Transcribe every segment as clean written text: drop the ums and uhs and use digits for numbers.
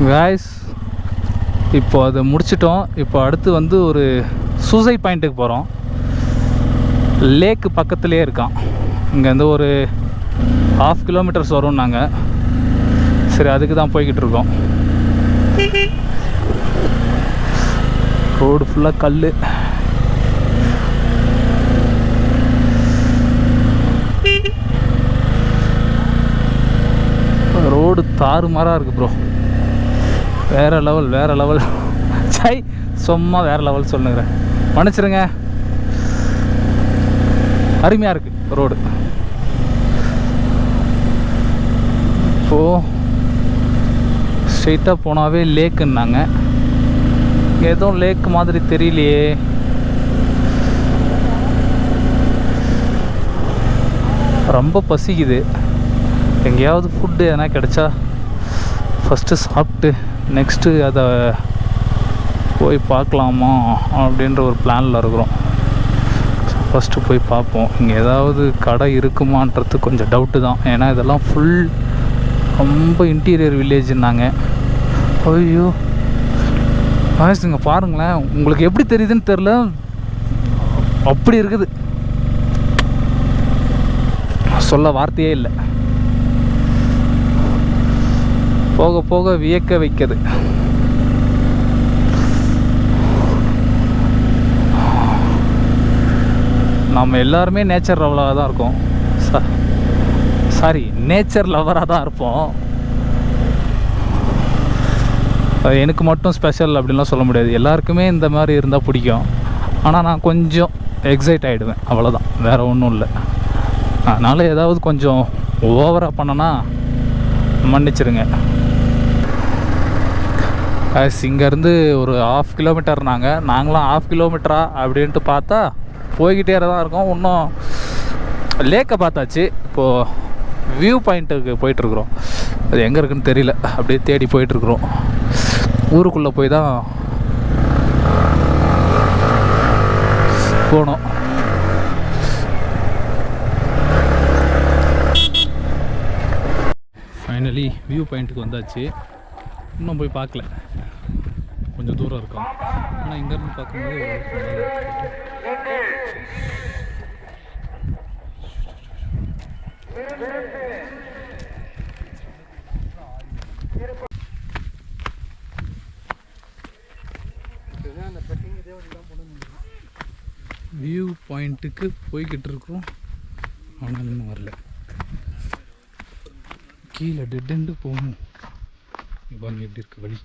Guys, இப்போ அதை முடிச்சிட்டோம். இப்போ அடுத்து வந்து ஒரு சூசைட் பாயிண்ட்டுக்கு போகிறோம். லேக்கு பக்கத்துலேயே இருக்கான். இங்கேருந்து ஒரு 1/2 கிலோமீட்டர்ஸ் வரும். நாங்கள் சரி அதுக்கு தான் போய்கிட்டு இருக்கோம். ரோடு ஃபுல்லாக கல். ரோடு தாறுமாறாக இருக்குது ப்ரோ. வேறு லெவல் சை, சும்மா வேறு லெவல் சொல்லுங்கிறேன், மன்னிச்சிருங்க. அருமையாக இருக்குது ரோடு. இப்போது ஸ்ட்ரெயிட்டாக போனாவே லேக்குன்னாங்க. எதுவும் லேக் மாதிரி தெரியலையே. ரொம்ப பசிக்குது. எங்கேயாவது ஃபுட்டு எதனா கிடச்சா ஃபஸ்ட்டு சாப்பிட்டு நெக்ஸ்ட்டு அதை போய் பார்க்கலாமா அப்படின்ற ஒரு பிளானில் இருக்கிறோம். ஃபஸ்ட்டு போய் பார்ப்போம். இங்கே ஏதாவது கடை இருக்குமான்றது கொஞ்சம் டவுட்டு தான். ஏன்னா இதெல்லாம் ஃபுல் ரொம்ப இன்டீரியர் வில்லேஜுன்னாங்க. ஐயோ வாய்ஸ் இங்கே பாருங்களேன், உங்களுக்கு எப்படி தெரியுதுன்னு தெரில, அப்படி இருக்குது, சொல்ல வார்த்தையே இல்லை. போக போக வியக்க வைக்குது. நம்ம எல்லாருமே நேச்சர் லவராக தான் இருக்கோம். நேச்சர் லவராக தான் இருப்போம். எனக்கு மட்டும் ஸ்பெஷல் அப்படின்லாம் சொல்ல முடியாது. எல்லாருக்குமே இந்த மாதிரி இருந்தால் பிடிக்கும். ஆனால் நான் கொஞ்சம் எக்ஸைட் ஆகிடுவேன், அவ்வளோதான், வேறு ஒன்றும் இல்லை. அதனால் ஏதாவது கொஞ்சம் ஓவராக பண்ணனா மன்னிச்சிருங்க. இங்கேருந்து ஒரு 1/2 கிலோமீட்டர் நாங்களும் 1/2 கிலோமீட்டரா அப்படின்ட்டு பார்த்தா போய்கிட்டே தான் இருக்கோம். இன்னும் லேக்கை பார்த்தாச்சு. இப்போது வியூ பாயிண்ட்டுக்கு போயிட்டுருக்குறோம். அது எங்கே இருக்குன்னு தெரியல, அப்படியே தேடி போயிட்டுருக்குறோம். ஊருக்குள்ளே போய் தான் போனோம். ஃபைனலி வியூ பாயிண்ட்டுக்கு வந்தாச்சு. இன்னும் போய் பார்க்கல, கொஞ்சம் தூரம் இருக்கும். ஆனால் இங்கேருந்து பார்க்கும்போது வியூ பாயிண்ட்டுக்கு போய்கிட்டு இருக்கோம். ஆனால் இன்னும் வரல. கீழே டெட்டு போகணும். பாருங்க எப்படி இருக்கு வழி.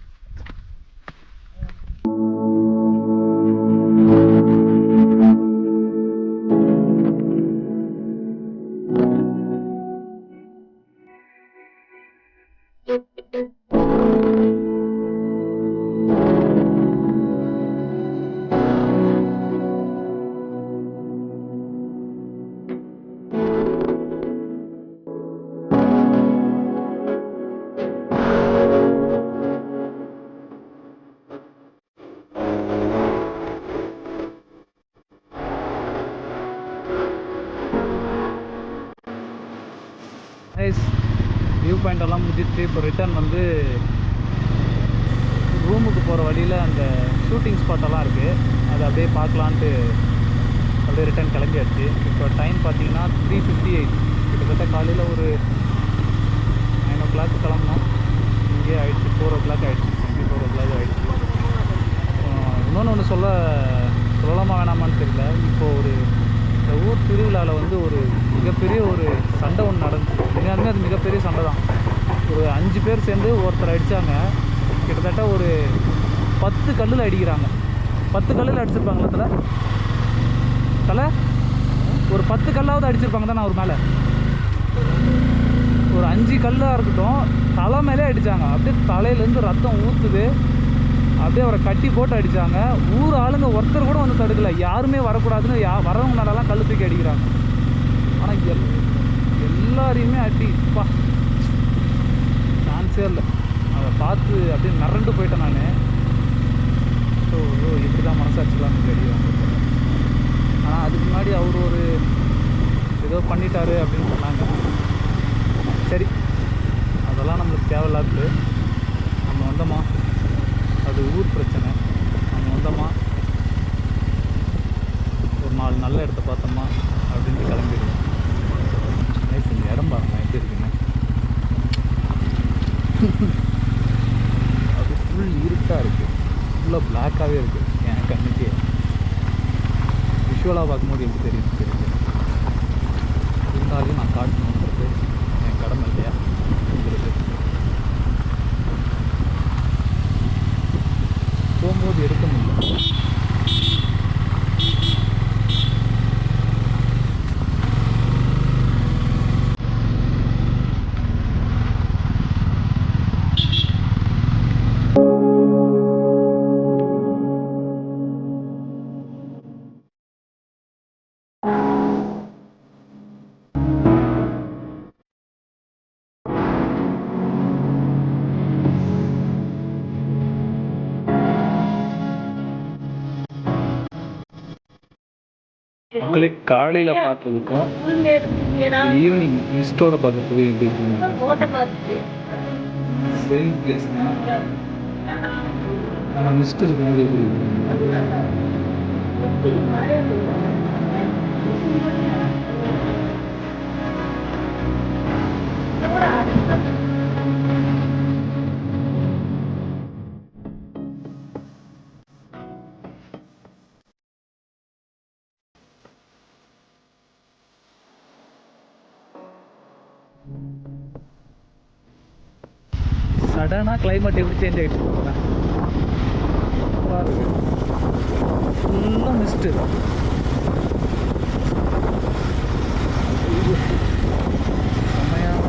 வியூ பாயிண்டெல்லாம் முடிஞ்சிட்டு இப்போ ரிட்டர்ன் வந்து ரூமுக்கு போகிற வழியில் அந்த ஷூட்டிங் ஸ்பாட்டெல்லாம் இருக்குது. அதை அப்படியே பார்க்கலான்ட்டு அப்படியே ரிட்டர்ன் கிளம்பியாச்சு. இப்போ டைம் பார்த்தீங்கன்னா 3:58. கிட்டத்தட்ட காலையில் ஒரு 9 o'clock கிளம்புனோம். இங்கேயே ஆகிடுச்சு 4 o'clock ஆகிடுச்சு. 4 o'clock ஆகிடுச்சு. இன்னொன்று சொல்லலாமா வேணாமான்னு தெரியல. இப்போது இந்த ஊர் திருவிழாவில் வந்து ஒரு மிகப்பெரிய ஒரு சண்டை ஒன்று நடந்துச்சு. உண்மையாலுமே அது மிகப்பெரிய சண்டை தான். ஒரு 5 பேர் சேர்ந்து ஒருத்தர் அடித்தாங்க. கிட்டத்தட்ட ஒரு 10 கல்லில் அடிக்கிறாங்க. 10 கல்லில் அடிச்சிருப்பாங்களா தலை ஒரு 10 கல்லாவது அடிச்சிருப்பாங்க தான். அவர் மேலே ஒரு 5 கல்லாக இருக்கட்டும், தலை மேலே அடித்தாங்க. அப்படியே தலையிலேருந்து ரத்தம் ஊற்றுது. அப்படியே அவரை கட்டி போட்டு அடித்தாங்க. ஊர் ஆளுங்க ஒருத்தர் கூட வந்து தடுக்கலை. யாருமே வரக்கூடாதுன்னு வரவங்க மேலெல்லாம் கல் தூக்கி அடிக்கிறாங்க. ஆனால் எல்லாரையுமே அடிப்பா சான்ஸே இல்லை. அதை பார்த்து அப்படியே மிரண்டு போயிட்டேன் நான். ஸோ இப்படி தான் மனசாட்சிலாம் அடிக்கிறாங்க. ஆனால் அதுக்கு முன்னாடி அவர் ஒரு ஏதோ பண்ணிட்டாரு அப்படின்னு சொன்னாங்க. சரி, அதெல்லாம் நம்மளுக்கு தேவையில்லாது. நம்ம வந்தோமா, அது ஊர் பிரச்சனை. நம்ம வந்தோமா, ஒரு 4 நல்ல இடத்த பார்த்தோமா அப்படின்ட்டு கிளம்பிடுவோம். நைட் இந்த இடம் பாருங்க எப்படி இருக்குன்னு. அது ஃபுல் இருட்டாக இருக்குது, ஃபுல்லாக பிளாக்காகவே இருக்குது. என் கண்ணுக்கே விஷுவலாக பார்க்கும்போது எப்படி தெரியுது தெரியுது. இருந்தாலும் நான் காட்டணுன்றது என் கடமை இல்லையா உங்களுக்கு. போகும்போது எடுக்க முடியல. மக்களே, காலையில் பார்த்ததுக்கும் ஈவினிங் மிஸ்டோட பார்க்கறது எப்படி இருக்குங்க? வெயில் பிளேஸ்னா நம்ம மிஸ்ட் இருக்கும்போது எப்படி இருக்குங்க? சடனாக கிளைமேட் எப்படி சேஞ்ச் ஆகிட்டு இருக்குங்களா? ஃபுல்லாக மிஸ்ட்டு. செம்மையான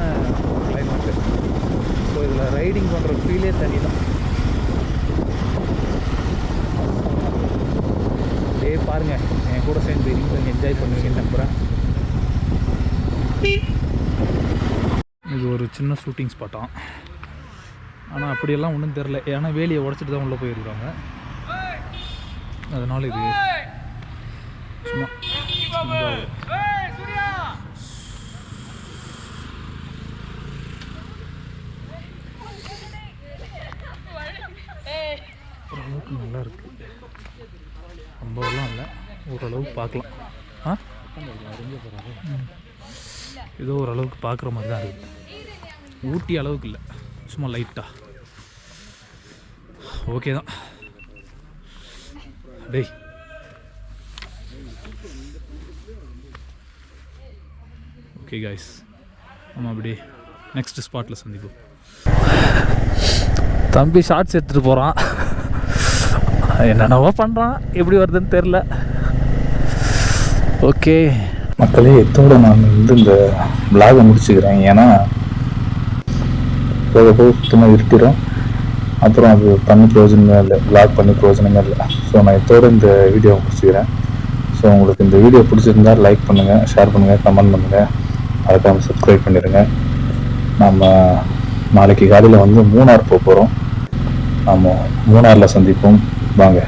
கிளைமேட்டு. ஸோ இதில் ரைடிங் பண்ணுற ஃபீலே தனி தான். பாருங்கள், என் கூட சேர்ந்து நீங்கள் என்ஜாய் பண்ணுவீங்கன்னு நம்புகிறேன். இது ஒரு சின்ன ஷூட்டிங் ஸ்பாட்டாம். ஆனால் அப்படியெல்லாம் ஒன்றும் தெரில, ஏன்னா வேலியை உடச்சிட்டு தான் உள்ளே போயிருக்காங்க. அதனால் இது சும்மா ஓரளவுக்கு நல்லா இருக்குது. ரொம்பலாம் இல்லை, ஓரளவுக்கு பார்க்கலாம். ஏதோ ஓரளவுக்கு பார்க்குற மாதிரி தான் இருக்குது. ஊட்டி அளவுக்கு இல்லை, சும்மா லைட்டாக ஓகே தான். டேய் ஓகே காய்ஸ், நம்ம அப்படியே நெக்ஸ்ட் ஸ்பாட்டில் சந்திப்போம். தம்பி ஷார்ட்ஸ் எடுத்துகிட்டு போகிறான், என்னென்னவோ பண்ணுறான், எப்படி வருதுன்னு தெரில. ஓகே மக்களே, இதோட நான் இந்த விளாகை முடிச்சுக்கிறேன். ஏன்னா போக போக சுத்தமாக இருட்டிடும், அப்புறம் அது பண்ணி பிரயோஜனமே இல்லை, விளாக் பண்ணி பிரயோஜனமே இல்லை. ஸோ நான் இதோட இந்த வீடியோவை முடிச்சுக்கிறேன். ஸோ உங்களுக்கு இந்த வீடியோ பிடிச்சிருந்தால் லைக் பண்ணுங்கள், ஷேர் பண்ணுங்கள், கமெண்ட் பண்ணுங்கள், அதுக்காக சப்ஸ்கிரைப் பண்ணிடுங்க. நம்ம நாளைக்கு காலையில் மூணார் போக போகிறோம். நம்ம மூணாரில் சந்திப்போம், வாங்க.